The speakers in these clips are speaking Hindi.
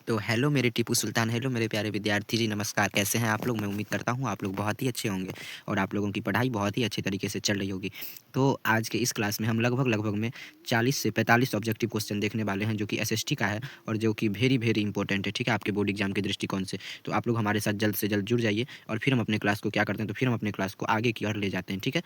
तो हेलो मेरे टीपू सुल्तान, हेलो मेरे प्यारे विद्यार्थी जी, नमस्कार। कैसे हैं आप लोग? मैं उम्मीद करता हूँ आप लोग बहुत ही अच्छे होंगे और आप लोगों की पढ़ाई बहुत ही अच्छे तरीके से चल रही होगी। तो आज के इस क्लास में हम लगभग में 40 से 45 ऑब्जेक्टिव क्वेश्चन देखने वाले हैं, जो कि एसएसटी का है और जो कि वेरी इंपॉर्टेंट है, ठीक है, आपके बोर्ड एग्जाम के दृष्टिकोण से। तो आप लोग हमारे साथ जल्द से जल्द जुड़ जाइए और फिर हम अपने क्लास को क्या करते हैं, तो फिर हम अपने क्लास को आगे की ओर ले जाते हैं, ठीक है।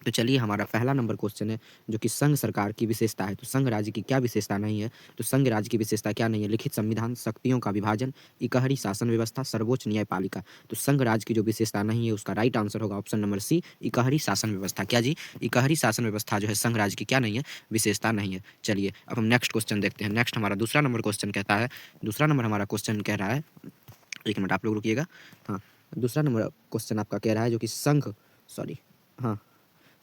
तो चलिए, हमारा पहला नंबर क्वेश्चन है, जो कि संघ सरकार की विशेषता है। तो संघ राज्य की क्या विशेषता नहीं है? तो संघ राज्य की विशेषता क्या नहीं है? लिखित संविधान, शक्तियों का विभाजन, इकहरी शासन व्यवस्था, सर्वोच्च न्यायपालिका। तो संघ राज्य की जो विशेषता नहीं है, उसका राइट आंसर होगा ऑप्शन नंबर सी, इकहरी शासन व्यवस्था। क्या जी? इकहरी शासन व्यवस्था जो है संघ राज्य की क्या नहीं है? विशेषता नहीं है। चलिए, अब हम नेक्स्ट क्वेश्चन देखते हैं। नेक्स्ट हमारा दूसरा नंबर क्वेश्चन कहता है, दूसरा नंबर हमारा क्वेश्चन कह रहा है, एक मिनट आप लोग रुकिएगा। हाँ, दूसरा नंबर क्वेश्चन आपका कह रहा है, जो कि संघ, सॉरी, हाँ,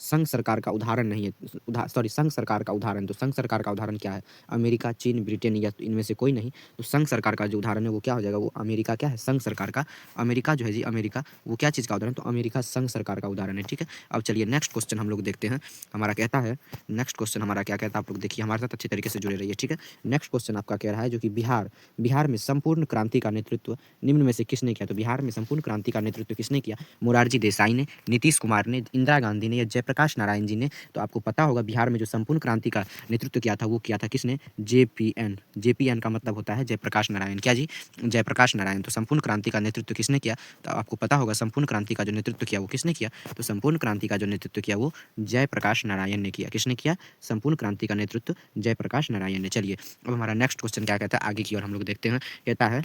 संघ सरकार का उदाहरण नहीं है। सॉरी, संघ सरकार का उदाहरण, तो संघ सरकार का उदाहरण क्या है? अमेरिका, चीन, ब्रिटेन, या तो इनमें से कोई नहीं। तो संघ सरकार का जो उदाहरण है वो क्या हो जाएगा? वो अमेरिका क्या है? संघ सरकार का। अमेरिका जो है जी, अमेरिका वो क्या चीज़ का उदाहरण? तो अमेरिका संघ सरकार का उदाहरण है, ठीक है। अब चलिए नेक्स्ट क्वेश्चन हम लोग देखते हैं। हमारा कहता है, नेक्स्ट क्वेश्चन हमारा क्या कहता है, आप लोग देखिए, हमारे साथ अच्छी तरीके से जुड़े रहिए, ठीक है। नेक्स्ट क्वेश्चन आपका कह रहा है, जो कि बिहार, बिहार में संपूर्ण क्रांति का नेतृत्व निम्न में से किसने किया? तो बिहार में संपूर्ण क्रांति का नेतृत्व किसने किया? मोरारजी देसाई ने, नीतीश कुमार ने, इंदिरा गांधी ने, या जयप्रकाश नारायण जी ने? तो आपको पता होगा, बिहार में जो संपूर्ण क्रांति का नेतृत्व किया था वो किया था किसने? जेपीएन। जेपीएन का मतलब होता है जयप्रकाश नारायण। क्या जी? जयप्रकाश नारायण। तो संपूर्ण क्रांति का नेतृत्व किसने किया? तो आपको पता होगा, संपूर्ण क्रांति का जो नेतृत्व किया वो किसने किया? तो संपूर्ण क्रांति का जो नेतृत्व किया वो जयप्रकाश नारायण ने किया। किसने किया? संपूर्ण क्रांति का नेतृत्व जयप्रकाश नारायण ने। चलिए, अब हमारा नेक्स्ट क्वेश्चन क्या कहता है, आगे की ओर हम लोग देखते हैं। कहता है,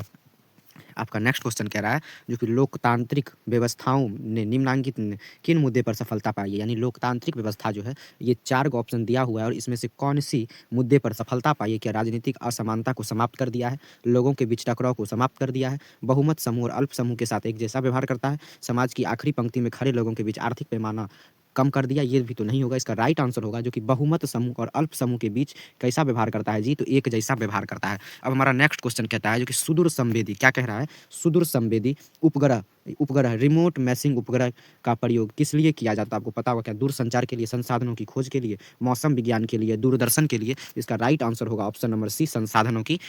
आपका नेक्स्ट क्वेश्चन कह रहा है, जो कि लोकतांत्रिक व्यवस्थाओं ने निम्नलिखित में किन मुद्दे पर सफलता पाई है? यानी लोकतांत्रिक व्यवस्था जो है, ये 4 गो ऑप्शन दिया हुआ है और इसमें से कौन सी मुद्दे पर सफलता पाई है? क्या राजनीतिक असमानता को समाप्त कर दिया है, लोगों के बीच टकराव को समाप्त कर दिया है, बहुमत समूह और अल्प समूह के साथ एक जैसा व्यवहार करता है, समाज की आखिरी पंक्ति में खड़े लोगों के बीच आर्थिक पैमाना कम कर दिया? ये भी तो नहीं होगा। इसका राइट आंसर होगा, जो कि बहुमत समूह और अल्प समूह के बीच कैसा व्यवहार करता है जी? तो एक जैसा व्यवहार करता है। अब हमारा नेक्स्ट क्वेश्चन कहता है, जो कि सुदूर संवेदी, क्या कह रहा है? सुदूर संवेदी उपग्रह, उपग्रह रिमोट मैसिंग उपग्रह का प्रयोग किस लिए किया जाता है? आपको पता होगा क्या? दूर संचार के लिए, संसाधनों की खोज के लिए, मौसम विज्ञान के लिए, दूरदर्शन के लिए? इसका राइट आंसर होगा ऑप्शन नंबर सी, संसाधनों की,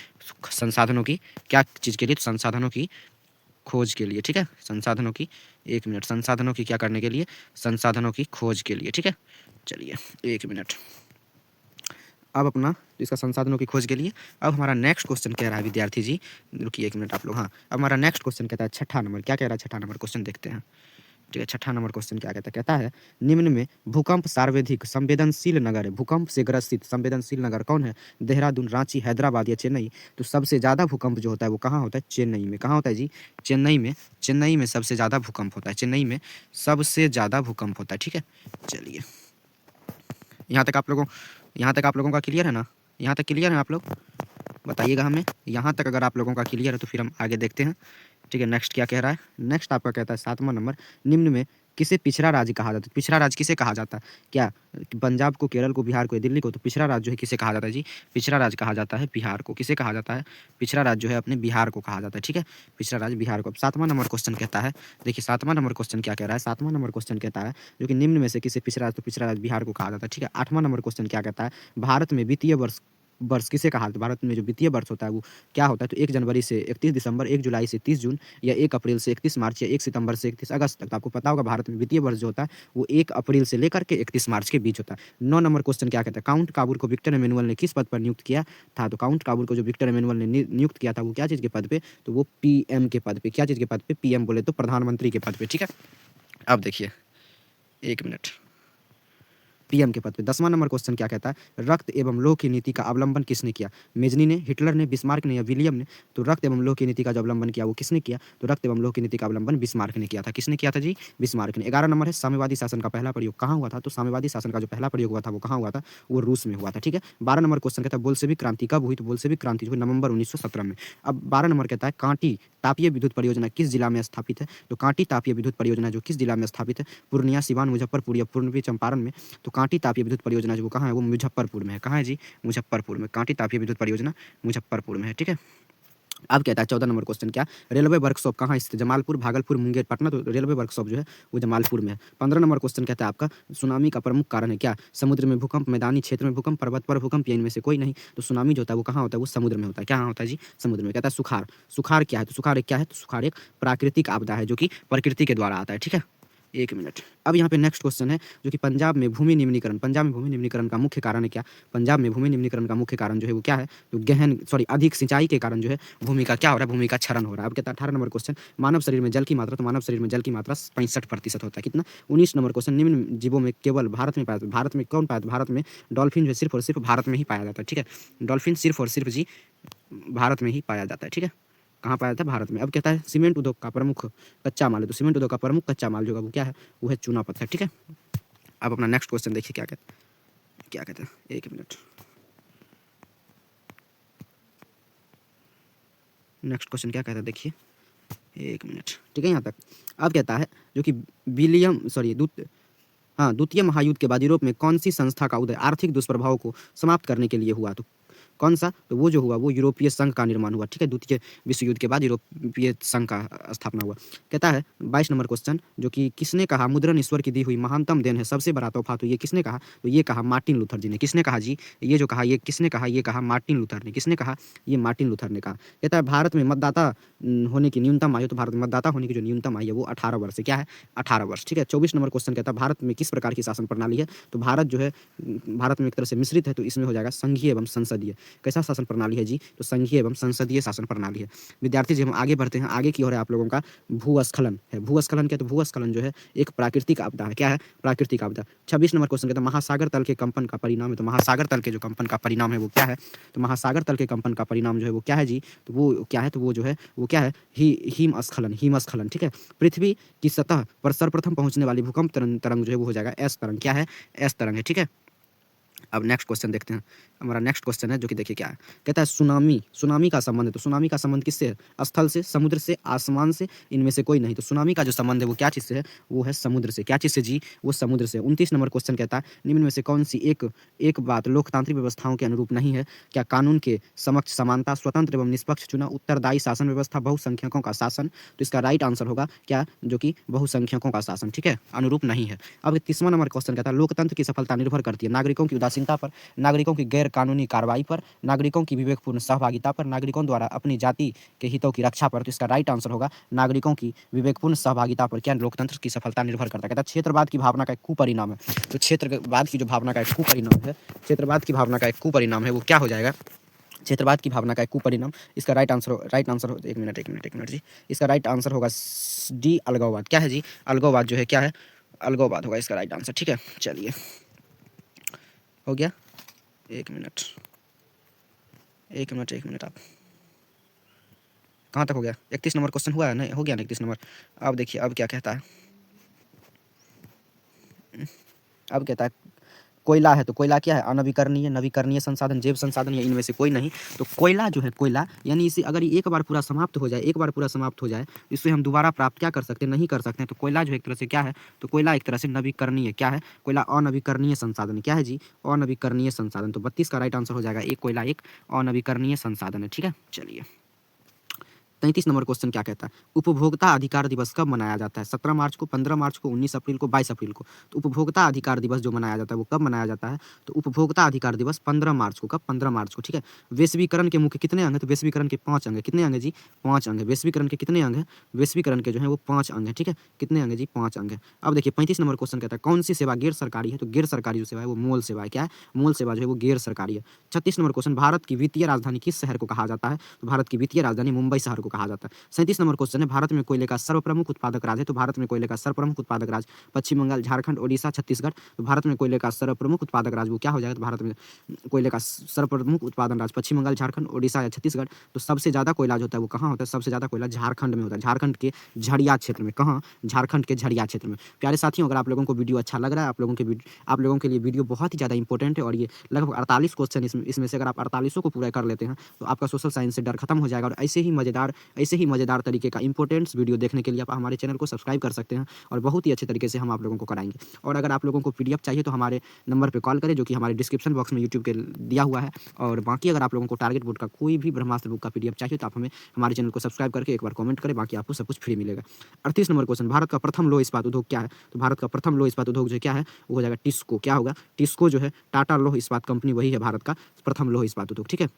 संसाधनों की क्या चीज के लिए? तो संसाधनों की खोज के लिए, ठीक है। संसाधनों की, एक मिनट, संसाधनों की क्या करने के लिए? संसाधनों की खोज के लिए, ठीक है। चलिए, एक मिनट, अब अपना, तो इसका संसाधनों की खोज के लिए। अब हमारा नेक्स्ट क्वेश्चन कह रहा है, विद्यार्थी जी रुकिए एक मिनट आप लोग। हाँ, अब हमारा नेक्स्ट क्वेश्चन कहता है, छठा नंबर क्या कह रहा है? छठा नंबर क्वेश्चन देखते हैं, ठीक है। छठा नंबर क्वेश्चन क्या कहता है? कहता है, निम्न में भूकंप सर्वाधिक संवेदनशील नगर है, भूकंप से ग्रसित संवेदनशील नगर कौन है? देहरादून, रांची, हैदराबाद या चेन्नई? तो सबसे ज्यादा भूकंप जो होता है वो कहाँ होता है? चेन्नई में। कहाँ होता है जी? चेन्नई में। चेन्नई में सबसे ज्यादा भूकंप होता है, चेन्नई में सबसे ज्यादा भूकंप होता है, ठीक है। चलिए, यहाँ तक आप लोगों, यहाँ तक आप लोगों का क्लियर है ना? यहाँ तक क्लियर है आप लोग? बताइएगा हमें। यहाँ तक अगर आप लोगों का क्लियर है तो फिर हम आगे देखते हैं, ठीक है। नेक्स्ट क्या कह रहा है? नेक्स्ट आपका कहता है, सातवां नंबर, निम्न में किसे पिछड़ा राज्य कहा जाता है? पिछड़ा राज्य किसे कहा जाता है? क्या पंजाब को, केरल को, बिहार को, दिल्ली को? तो पिछड़ा राज्य जो है किसे कहा जाता है जी? पिछड़ा राज्य कहा जाता है बिहार को। किसे कहा जाता है? पिछड़ा राज्य जो है अपने बिहार को कहा जाता है, ठीक है। पिछड़ा राज्य बिहार को। अब सातवां नंबर क्वेश्चन कहता है, देखिए सातवां नंबर क्वेश्चन क्या कह रहा है? सातवां नंबर क्वेश्चन कहता है, जो कि निम्न में से किसे पिछड़ा राज्य? तो पिछड़ा राज्य बिहार को कहा जाता है, ठीक है। आठवां नंबर क्वेश्चन क्या कहता है? भारत में वित्तीय वर्ष, वर्ष किसे कहा जाता है? भारत में जो वित्तीय वर्ष होता है वो क्या होता है? तो 1 जनवरी से 31 दिसंबर, 1 जुलाई से 30 जून, या 1 अप्रैल से 31 मार्च, या 1 सितंबर से 31 अगस्त तक। तो आपको पता होगा, भारत में वित्तीय वर्ष जो होता है वो 1 अप्रैल से लेकर के 31 मार्च के बीच होता है। 9 नंबर क्वेश्चन क्या कहता है? काउंट काबूर को विक्टर एमेनुअल ने किस पद पर नियुक्त किया था? तो काउंट काबूर को जो विक्टर एमेनुअल ने नियुक्त किया था वो क्या चीज़ के पद पे? तो वो पीएम के पद पे। क्या चीज़ के पद पे? पीएम बोले तो प्रधानमंत्री के पद पे, ठीक है। अब देखिए, एक मिनट, पीएम के पद पे। 10वां नंबर क्वेश्चन क्या कहता है? रक्त एवं लोह की नीति का अवलंबन किसने किया? मेजनी ने, हिटलर ने, बिस्मार्क ने, या विलियम ने? तो रक्त एवं लोह की नीति का जो अवलंबन किया वो किसने किया? तो रक्त एवं लोह की नीति का अवलंबन बिस्मार्क ने किया था। किसने किया था जी? बिस्मार्क ने। 11 नंबर है, साम्यवादी शासन का पहला प्रयोग कहाँ हुआ था? तो साम्यवादी शासन का जो पहला प्रयोग हुआ था वो कहाँ हुआ था? वो रूस में हुआ था, ठीक है। 12 नंबर क्वेश्चन कहता है, बोल्शेविक क्रांति कब हुई? तो बोल्शेविक क्रांति जो है नवंबर 1917 में। अब 12 नंबर कहता है, कांटी तापीय विद्युत परियोजना किस जिला में स्थापित है? तो कांटी तापीय विद्युत परियोजना जो किस जिला में स्थापित है? पूर्णिया, सिवान, मुजफ्फरपुर या पूर्वी चंपारण में? तो कांटी तापीय विद्युत परियोजना जो वो कहाँ है? वो मुजफ्फरपुर में है। कहाँ है जी? मुजफ्फरपुर में। कांटी तापीय विद्युत परियोजना मुजफ्फरपुर में है, ठीक है। अब कहता है 14 नंबर क्वेश्चन क्या, रेलवे वर्कशॉप कहाँ स्थित है? जमालपुर, भागलपुर, मुंगेर, पटना। तो रेलवे वर्कशॉप जो है वो जमालपुर में है। 15 नंबर क्वेश्चन कहता है आपका सुनामी का प्रमुख कारण है क्या? समुद्र में भूकंप, मैदानी क्षेत्र में भूकंप, पर्वत पर भूकंप या इनमें से कोई नहीं। तो सुनामी जो होता है वो कहाँ होता है? वो समुद्र में होता है। क्या होता है जी? समुद्र में। कहता है सुखाड़। सुखाड़ क्या है? तो सुखाड़ एक क्या है? तो सुखाड़ एक प्राकृतिक आपदा है जो कि प्रकृति के द्वारा आता है। ठीक है, 1 मिनट। अब यहाँ पे नेक्स्ट क्वेश्चन है जो कि पंजाब में भूमि निम्नीकरण, पंजाब में भूमि निम्नीकरण का मुख्य कारण है क्या? पंजाब में भूमि निम्नीकरण का मुख्य कारण जो है वो क्या है? तो अधिक सिंचाई के कारण जो है भूमि का क्या हो रहा है? भूमि का क्षरण हो रहा है। अब कहता है 18 नंबर क्वेश्चन, मानव शरीर में जल की मात्रा, तो मानव शरीर में जल की मात्रा 65% होता है। कितना? 19 नंबर क्वेश्चन, निम्न जीवों में केवल भारत में पाया जाता है। भारत में कौन पाया जाता है? भारत में डॉल्फिन जो है सिर्फ और सिर्फ भारत में ही पाया जाता है। ठीक है, डॉल्फिन सिर्फ और सिर्फ जी भारत में ही पाया जाता है। ठीक है, कहाँ पाया जाता है? भारत में। अब कहता है सीमेंट उद्योग का प्रमुख कच्चा माल है, तो सीमेंट उद्योग का प्रमुख कच्चा माल जो है वो क्या है? वो है चूना पत्थर। ठीक है, अब अपना नेक्स्ट क्वेश्चन देखिए क्या कहते हैं। 1 मिनट, नेक्स्ट क्वेश्चन क्या कहता है देखिए, 1 मिनट। ठीक है, यहाँ तक। अब कहता है जो कि द्वितीय महायुद्ध के बाद यूरोप में कौन सी संस्था का उदय आर्थिक दुष्प्रभाव को समाप्त करने के लिए हुआ? तो कौन सा? तो वो जो हुआ वो यूरोपीय संघ का निर्माण हुआ। ठीक है, द्वितीय विश्व युद्ध के बाद यूरोपीय संघ का स्थापना हुआ। कहता है 22 नंबर क्वेश्चन, जो कि किसने कहा मुद्रण ईश्वर की दी हुई महानतम देन है, सबसे बड़ा तोहफा? तो ये किसने कहा? तो ये कहा मार्टिन लूथर जी ने। किसने कहा जी? ये जो कहा ये किसने कहा? ये कहा मार्टिन लूथर ने। किसने कहा? ये मार्टिन लूथर ने कहा। कहता है भारत में मतदाता होने की न्यूनतम आयु, तो भारत में मतदाता होने की जो न्यूनतम आयु है वो 18 वर्ष है। क्या है? 18 वर्ष। ठीक है, 24 नंबर क्वेश्चन कहता है भारत में किस प्रकार की शासन प्रणाली है? तो भारत जो है भारत में एक तरह से मिश्रित है, तो इसमें हो जाएगा संघीय एवं संसदीय। कैसा शासन प्रणाली है जी? तो संघीय एवं संसदीय शासन प्रणाली है। विद्यार्थी जी हम आगे बढ़ते हैं, आगे की ओर है आप लोगों का भूस्खलन है। भूस्खलन क्या? तो भूस्खलन जो है एक प्राकृतिक आपदा है। क्या है? प्राकृतिक आपदा। 26 नंबर क्वेश्चन कहता है महासागर तल के कंपन का परिणाम है, तो महासागर तल के जो कंपन का परिणाम है वो क्या है? तो महासागर तल के कंपन का परिणाम जो है वो क्या है जी? तो वो क्या है? तो वो जो है वो क्या है? हिमस्खलन। हिमस्खलन। ठीक है, पृथ्वी की सतह पर सर्वप्रथम पहुंचने वाली भूकंप तरंग जो है वो हो जाएगा एस तरंग। क्या है? एस तरंग है। ठीक है, अब नेक्स्ट क्वेश्चन देखते हैं। हमारा नेक्स्ट क्वेश्चन है जो कि देखिए क्या है। कहता है सुनामी, सुनामी का संबंध है, तो सुनामी का संबंध किससे है? स्थल से, समुद्र से, आसमान से, इनमें से कोई नहीं। तो सुनामी का जो संबंध है वो क्या चीज़ से है? वो है समुद्र से। क्या चीज़ से जी? वो समुद्र से। 29 नंबर क्वेश्चन कहता है निम्न में से कौन सी एक बात लोकतांत्रिक व्यवस्थाओं के अनुरूप नहीं है? क्या कानून के समक्ष समानता, स्वतंत्र एवं निष्पक्ष चुनाव, उत्तरदायी शासन व्यवस्था, बहुसंख्यकों का शासन? तो इसका राइट आंसर होगा क्या? जो कि बहुसंख्यकों का शासन। ठीक है, अनुरूप नहीं है। अब 30वां नंबर क्वेश्चन कहता है लोकतंत्र की सफलता निर्भर करती है नागरिकों की उदासीनता पर, नागरिकों की गैर कानूनी कार्रवाई पर, नागरिकों की विवेकपूर्ण सहभागिता पर, नागरिकों द्वारा अपनी जाति के हितों की रक्षा पर। तो इसका राइट आंसर होगा नागरिकों की विवेकपूर्ण सहभागिता पर क्या लोकतंत्र की सफलता निर्भर करता है। कहता है क्षेत्रवाद की भावना का एक कुपरिणाम है, तो क्षेत्रवाद की जो भावना का एक कुपरिणाम है, क्षेत्रवाद की भावना का एक कुपरिणाम है वो क्या हो जाएगा? क्षेत्रवाद की भावना का एक कुपरिणाम। इसका राइट आंसर 1 मिनट जी, इसका राइट आंसर होगा डी अलगाववाद। क्या है जी? अलगाववाद जो है क्या है? अलगाववाद होगा इसका राइट आंसर। ठीक है, चलिए हो गया। 1 मिनट, 1 मिनट आप कहाँ तक हो गया? 31 नंबर क्वेश्चन हुआ है? नहीं हो गया ना 31 नंबर। अब देखिए अब क्या कहता है। अब कहता है कोयला है, तो कोयला क्या है? अनवीकरणीय, नवीकरणीय संसाधन, जैव संसाधन या इनमें से कोई नहीं। तो कोयला जो है कोयला यानी इसे अगर ये एक बार पूरा समाप्त हो जाए, एक बार पूरा समाप्त हो जाए, इसे हम दोबारा प्राप्त क्या कर सकते हैं? नहीं कर सकते हैं। तो कोयला जो एक तरह से क्या है? तो कोयला एक तरह से नवीकरणीय क्या है? कोयला अनवीकरणीय संसाधन। क्या है जी? अनवीकरणीय संसाधन। तो 32 का राइट आंसर हो जाएगा एक कोयला एक अनवीकरणीय संसाधन है। ठीक है, चलिए 33 नंबर क्वेश्चन क्या कहता है उपभोक्ता अधिकार दिवस कब मनाया जाता है? 17 मार्च को, 15 मार्च को, 19 अप्रैल को, 22 अप्रैल को। तो उपभोक्ता अधिकार दिवस जो मनाया जाता है वो कब मनाया जाता है? तो उपभोक्ता अधिकार दिवस 15 मार्च को। कब? 15 मार्च को। ठीक है, वैश्वीकरण के मुख्य कितने अंग हैं? तो वैश्वीकरण के 5 अंग है। कितने अंग है जी? 5 अंग है। वैश्वीकरण के कितने अंग हैं? वैश्वीकरण के जो है वो 5 अंग है। ठीक है, कितने अंग है जी? 5 अंग है। अब देखिए 35 नंबर क्वेश्चन कहता है कौन सी सेवा गैर सरकारी है? तो गैर सरकारी जो सेवा है वो मूल सेवा है। क्या है? मूल सेवा जो है वो गैर सरकारी है। 36 नंबर क्वेश्चन भारत की वित्तीय राजधानी किस शहर को कहा जाता है? तो भारत की वित्तीय राजधानी मुंबई शहर को कहा जाता है। 37 नंबर क्वेश्चन है भारत में कोयले का सर्वप्रमुख उत्पादक राज्य है? तो भारत में कोयले का सर्वप्रमुख उत्पादक राज्य पश्चिम बंगाल, झारखंड, ओडिशा, छत्तीसगढ़। तो भारत में कोयले का सर्वप्रमुख उत्पादक राज्य वो क्या हो जाएगा? तो भारत में कोयले का सर्वप्रमुख उत्पादन राज्य पश्चिम बंगाल, झारखंड, ओडिशा या छत्तीसगढ़। तो सबसे ज़्यादा कोयला जो होता है वो कहाँ होता है? सबसे ज़्यादा कोयला झारखंड में होता है। झारखंड के झड़िया क्षेत्र में। कहाँ? झारखंड के झड़िया क्षेत्र में। प्यारे साथियों अगर आप लोगों को वीडियो अच्छा लग रहा है, आप लोगों के लिए वीडियो बहुत ही ज़्यादा इंपॉर्टेंट है और ये लगभग 48 क्वेश्चन इसमें से अगर आप 48 को पूरा कर लेते हैं तो आपका सोशल साइंस से डर खत्म हो जाएगा और ऐसे ही मज़ेदार ऐसे ही मज़ेदार तरीके का इंपॉर्टेंट्स वीडियो देखने के लिए आप हमारे चैनल को सब्सक्राइब कर सकते हैं और बहुत ही अच्छे तरीके से हम आप लोगों को कराएँगे। और अगर आप लोगों को पीडीएफ चाहिए तो हमारे नंबर पे कॉल करें, जो कि हमारे डिस्क्रिप्शन बॉक्स में यूट्यूब के दिया हुआ है। और बाकी अगर आप लोगों को टारगेट बोर्ड का कोई भी ब्रह्मास्त्र बुक का पीडीएफ चाहिए तो आप हमें हमारे चैनल को सब्सक्राइब करके एक बार कमेंट करें, बाकी आपको सब कुछ फ्री मिलेगा। 38 नंबर क्वेश्चन, भारत का प्रथम लौह इस्पात उद्योग क्या है? तो भारत का प्रथम लौह इस्पात उद्योग जो क्या है वो हो जाएगा टिस्को। क्या होगा? टिस्को जो है टाटा लौह इस्पात कंपनी, वही है भारत का प्रथम लौह इस्पात उद्योग। ठीक है,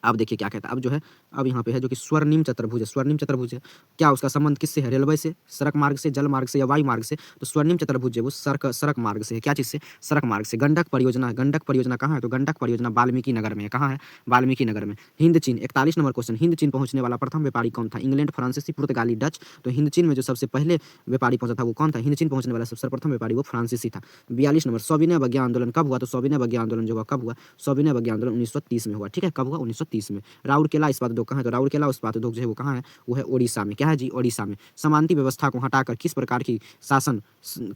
अब देखिए क्या कहता है। अब जो है, अब यहाँ पे है जो कि स्वर्णिम चतुर्भुज है। स्वर्णिम चतुर्भुज है, क्या उसका संबंध किससे है? रेलवे से, सड़क मार्ग से, जल मार्ग से या वायु मार्ग से? तो स्वर्णिम चतुर्भुज है वो सड़क मार्ग से है। क्या चीज़ से? सड़क मार्ग से। गंडक परियोजना, गंडक परियोजना कहाँ है? तो गंडक परियोजना वाल्मीकि नगर में है। कहाँ है? वाल्मीकि नगर में। हिंद चीन, 41 नंबर क्वेश्चन, हिंद चीन पहुंचने वाला प्रथम व्यापारी कौन था? इंग्लैंड, फ्रांसीसी, पुर्तगाली, डच? तो हिंद चीन में जो सबसे पहले व्यापारी पहुंचा था वो कौन था? हिंद चीन पहुंचने वाला सबसे प्रथम व्यापारी वो फ्रांसीसी था। 42 नंबर, सविनय अवज्ञा आंदोलन कब हुआ? तो सविनय अवज्ञा आंदोलन जो हुआ कब हुआ? सविनय अवज्ञा आंदोलन 1930 में हुआ। ठीक है, कब हुआ? 1930 में। राउरकेला इस्पात उद्योग कहाँ है? तो राउरकेला इस्पात उद्योग जो है वो कहाँ है? वो है ओडिशा में। क्या है जी? ओडिशा में। समानती व्यवस्था को हटाकर किस प्रकार की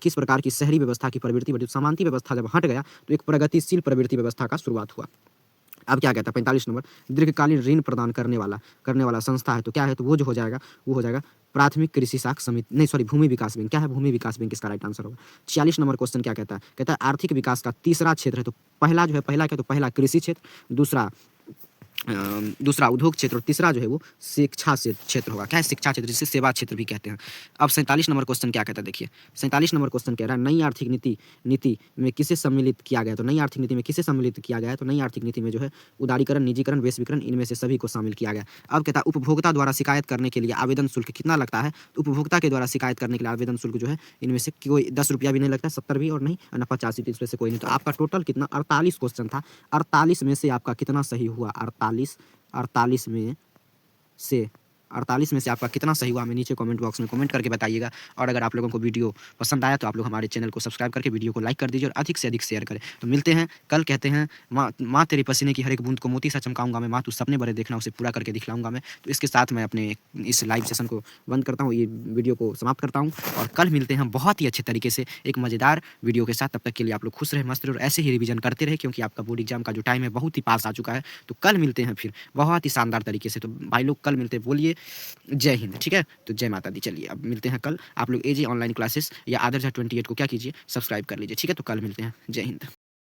किस प्रकार की शहरी व्यवस्था की प्रवृत्ति बढ़ी? समानती व्यवस्था जब हट गया तो एक प्रगतिशील प्रवृत्ति व्यवस्था का शुरुआत हुआ। अब क्या कहता है 45 नंबर, दीर्घकालीन ऋण प्रदान करने वाला संस्था है तो क्या है? तो वो जो हो जाएगा वो हो जाएगा प्राथमिक कृषि साख समिति, नहीं सॉरी, भूमि विकास बैंक। क्या है? भूमि विकास बैंक इसका राइट आंसर होगा। 46 नंबर क्वेश्चन क्या कहता है? कहता है आर्थिक विकास का तीसरा क्षेत्र है। तो पहला जो है, पहला क्या? तो पहला कृषि क्षेत्र, दूसरा उद्योग क्षेत्र और तीसरा जो है वो शिक्षा क्षेत्र होगा। क्या है? शिक्षा क्षेत्र, जिसे सेवा क्षेत्र भी कहते हैं। अब 47 नंबर क्वेश्चन क्या कहता है? देखिए 47 नंबर क्वेश्चन कह रहा है नई आर्थिक नीति में किसे सम्मिलित किया गया? तो नई आर्थिक नीति में किसे सम्मिलित किया गया है? तो नई आर्थिक नीति में जो है उदारीकरण, निजीकरण, वैश्वीकरण, इनमें से सभी को शामिल किया गया। अब कहता है उपभोक्ता द्वारा शिकायत करने के लिए आवेदन शुल्क कितना लगता है? तो उपभोक्ता के द्वारा शिकायत करने के लिए आवेदन शुल्क जो है इनमें से कोई 10 रुपया भी नहीं लगता, 70 भी और नहीं, ना 50, इसमें से कोई नहीं। तो आपका टोटल कितना? 48 क्वेश्चन था। 48 में से आपका कितना सही हुआ? 48 में से आपका कितना सही हुआ? हमें नीचे कमेंट बॉक्स में कमेंट करके बताइएगा। और अगर आप लोगों को वीडियो पसंद आया तो आप लोग हमारे चैनल को सब्सक्राइब करके वीडियो को लाइक कर दीजिए और अधिक से अधिक शेयर करें। तो मिलते हैं कल। कहते हैं माँ तेरे पसीने की हर एक बूंद को मोती सा चमकाऊंगा मैं, माँ तू सपने बड़े देखना उसे पूरा करके दिखलाऊंगा मैं। तो इसके साथ मैं अपने इस लाइव सेशन को बंद करता हूँ, ये वीडियो को समाप्त करता हूँ और कल मिलते हैं बहुत ही अच्छे तरीके से एक मज़ेदार वीडियो के साथ। तब तक के लिए आप लोग खुश रहे, मस्त रहे और ऐसे ही रिवीजन करते रहे, क्योंकि आपका बोर्ड एग्जाम का जो टाइम है बहुत ही पास आ चुका है। तो कल मिलते हैं फिर बहुत ही शानदार तरीके से। तो भाई लोग कल मिलते हैं, बोलिए जय हिंद। ठीक है, तो जय माता दी। चलिए अब मिलते हैं कल। आप लोग एजी ऑनलाइन क्लासेस या आदर्श 28 को क्या कीजिए? सब्सक्राइब कर लीजिए। ठीक है, तो कल मिलते हैं। जय हिंद।